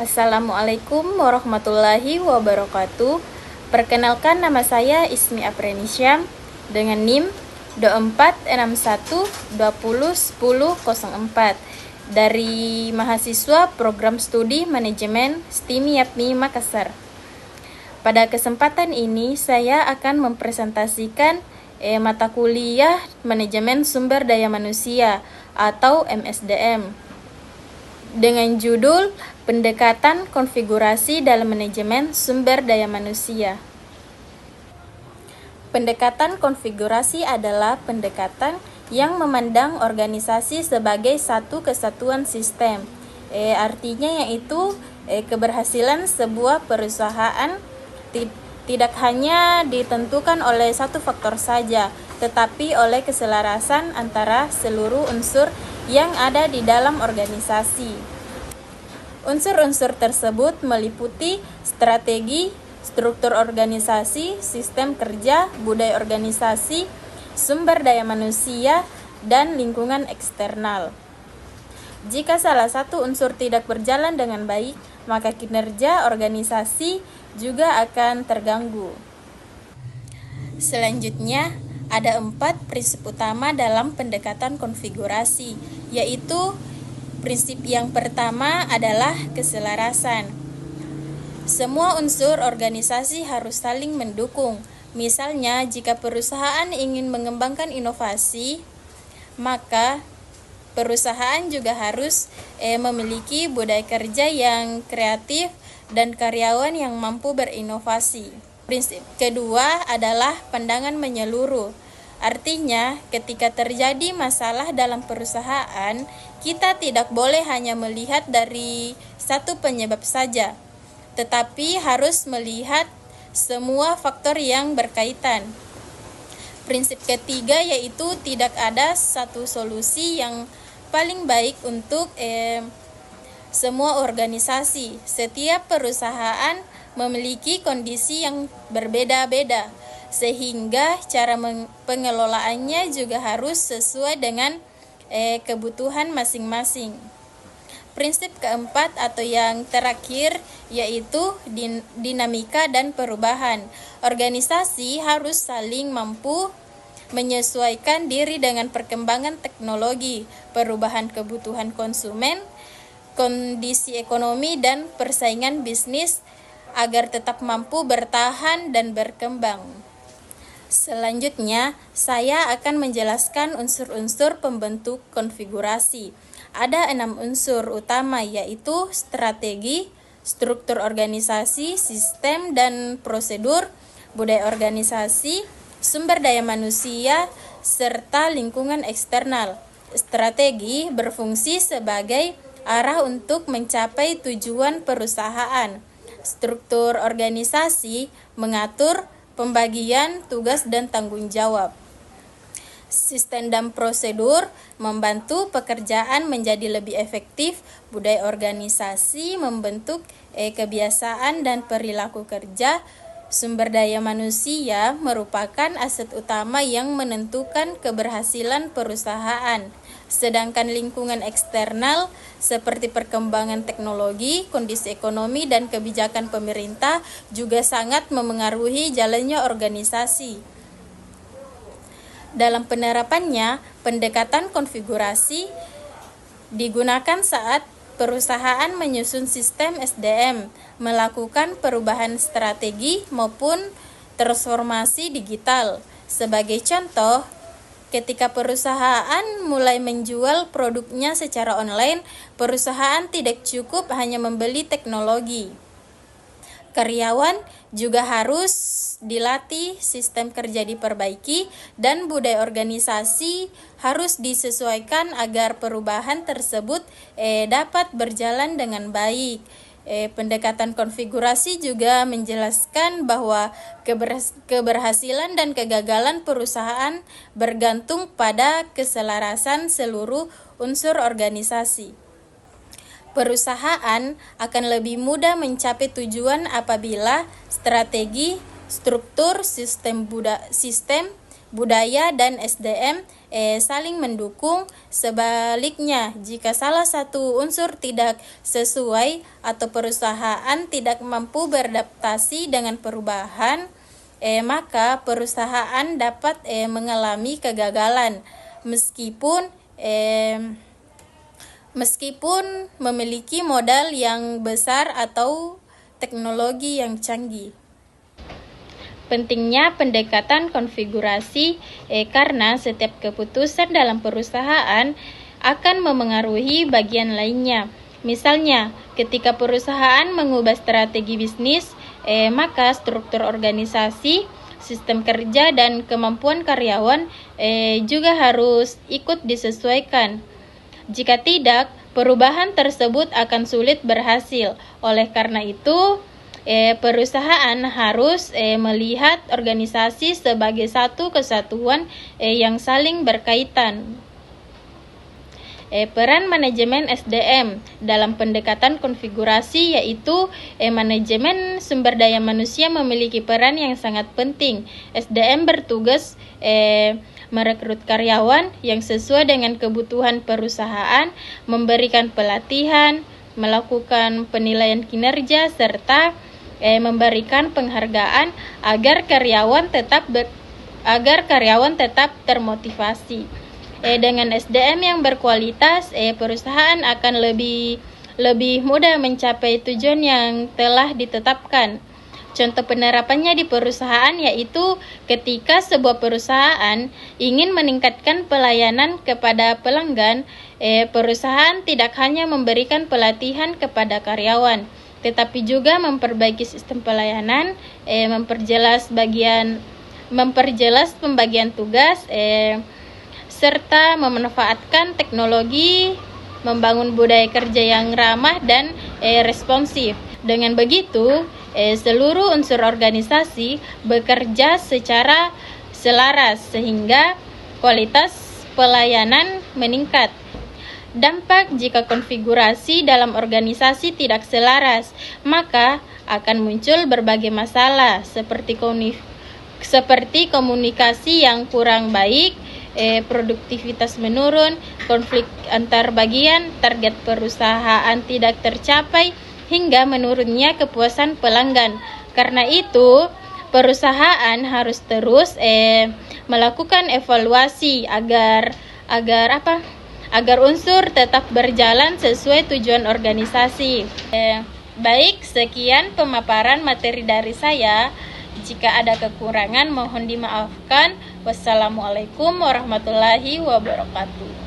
Assalamualaikum warahmatullahi wabarakatuh. Perkenalkan, nama saya Ismi Aprenisyam dengan NIM 2461201004 dari mahasiswa Program Studi Manajemen STIM YAPMI Makassar. Pada kesempatan ini saya akan mempresentasikan mata kuliah Manajemen Sumber Daya Manusia atau MSDM dengan judul Pendekatan Konfigurasi dalam Manajemen Sumber Daya Manusia. Pendekatan konfigurasi adalah pendekatan yang memandang organisasi sebagai satu kesatuan sistem. Artinya yaitu keberhasilan sebuah perusahaan tidak hanya ditentukan oleh satu faktor saja, tetapi oleh keselarasan antara seluruh unsur yang ada di dalam organisasi. Unsur-unsur tersebut meliputi strategi, struktur organisasi, sistem kerja, budaya organisasi, sumber daya manusia, dan lingkungan eksternal. Jika salah satu unsur tidak berjalan dengan baik, maka kinerja organisasi juga akan terganggu. Selanjutnya, ada 4 prinsip utama dalam pendekatan konfigurasi, yaitu prinsip yang pertama adalah keselarasan. Semua unsur organisasi harus saling mendukung. Misalnya, jika perusahaan ingin mengembangkan inovasi, maka perusahaan juga harus memiliki budaya kerja yang kreatif dan karyawan yang mampu berinovasi. Prinsip kedua adalah pandangan menyeluruh. Artinya, ketika terjadi masalah dalam perusahaan, kita tidak boleh hanya melihat dari satu penyebab saja, tetapi harus melihat semua faktor yang berkaitan. Prinsip ketiga yaitu tidak ada satu solusi yang paling baik untuk semua organisasi. Setiap perusahaan memiliki kondisi yang berbeda-beda, sehingga cara pengelolaannya juga harus sesuai dengan kebutuhan masing-masing. Prinsip keempat atau yang terakhir yaitu dinamika dan perubahan. Organisasi harus saling mampu menyesuaikan diri dengan perkembangan teknologi, perubahan kebutuhan konsumen, kondisi ekonomi, dan persaingan bisnis agar tetap mampu bertahan dan berkembang. Selanjutnya, saya akan menjelaskan unsur-unsur pembentuk konfigurasi. Ada 6 unsur utama yaitu strategi, struktur organisasi, sistem dan prosedur, budaya organisasi, sumber daya manusia, serta lingkungan eksternal. Strategi berfungsi sebagai arah untuk mencapai tujuan perusahaan. Struktur organisasi mengatur pembagian tugas dan tanggung jawab. Sistem dan prosedur membantu pekerjaan menjadi lebih efektif. Budaya organisasi membentuk kebiasaan dan perilaku kerja. Sumber daya manusia merupakan aset utama yang menentukan keberhasilan perusahaan. Sedangkan lingkungan eksternal seperti perkembangan teknologi, kondisi ekonomi, dan kebijakan pemerintah juga sangat memengaruhi jalannya organisasi. Dalam penerapannya, pendekatan konfigurasi digunakan saat perusahaan menyusun sistem SDM, melakukan perubahan strategi maupun transformasi digital. Sebagai contoh, ketika perusahaan mulai menjual produknya secara online, perusahaan tidak cukup hanya membeli teknologi. Karyawan juga harus dilatih, sistem kerja diperbaiki, dan budaya organisasi harus disesuaikan agar perubahan tersebut dapat berjalan dengan baik. Pendekatan konfigurasi juga menjelaskan bahwa keberhasilan dan kegagalan perusahaan bergantung pada keselarasan seluruh unsur organisasi. Perusahaan akan lebih mudah mencapai tujuan apabila strategi, struktur, sistem budaya, dan SDM saling mendukung. Sebaliknya, jika salah satu unsur tidak sesuai atau perusahaan tidak mampu beradaptasi dengan perubahan, maka perusahaan dapat mengalami kegagalan meskipun memiliki modal yang besar atau teknologi yang canggih. Pentingnya pendekatan konfigurasi karena setiap keputusan dalam perusahaan akan memengaruhi bagian lainnya. Misalnya, ketika perusahaan mengubah strategi bisnis, maka struktur organisasi, sistem kerja, dan kemampuan karyawan juga harus ikut disesuaikan. Jika tidak, perubahan tersebut akan sulit berhasil. Oleh karena itu, perusahaan harus melihat organisasi sebagai satu kesatuan yang saling berkaitan. Peran manajemen SDM dalam pendekatan konfigurasi yaitu manajemen sumber daya manusia memiliki peran yang sangat penting. SDM bertugas merekrut karyawan yang sesuai dengan kebutuhan perusahaan, memberikan pelatihan, melakukan penilaian kinerja, serta memberikan penghargaan agar karyawan tetap termotivasi. Dengan SDM yang berkualitas, perusahaan akan lebih mudah mencapai tujuan yang telah ditetapkan. Contoh penerapannya di perusahaan yaitu ketika sebuah perusahaan ingin meningkatkan pelayanan kepada pelanggan, perusahaan tidak hanya memberikan pelatihan kepada karyawan, tetapi juga memperbaiki sistem pelayanan, memperjelas pembagian tugas, serta memanfaatkan teknologi, membangun budaya kerja yang ramah dan responsif. Dengan begitu, seluruh unsur organisasi bekerja secara selaras sehingga kualitas pelayanan meningkat. Dampak jika konfigurasi dalam organisasi tidak selaras, maka akan muncul berbagai masalah seperti komunikasi yang kurang baik, produktivitas menurun, konflik antar bagian, target perusahaan tidak tercapai, hingga menurunnya kepuasan pelanggan. Karena itu, perusahaan harus terus melakukan evaluasi agar unsur tetap berjalan sesuai tujuan organisasi. Baik, sekian pemaparan materi dari saya. Jika ada kekurangan mohon dimaafkan. Wassalamualaikum warahmatullahi wabarakatuh.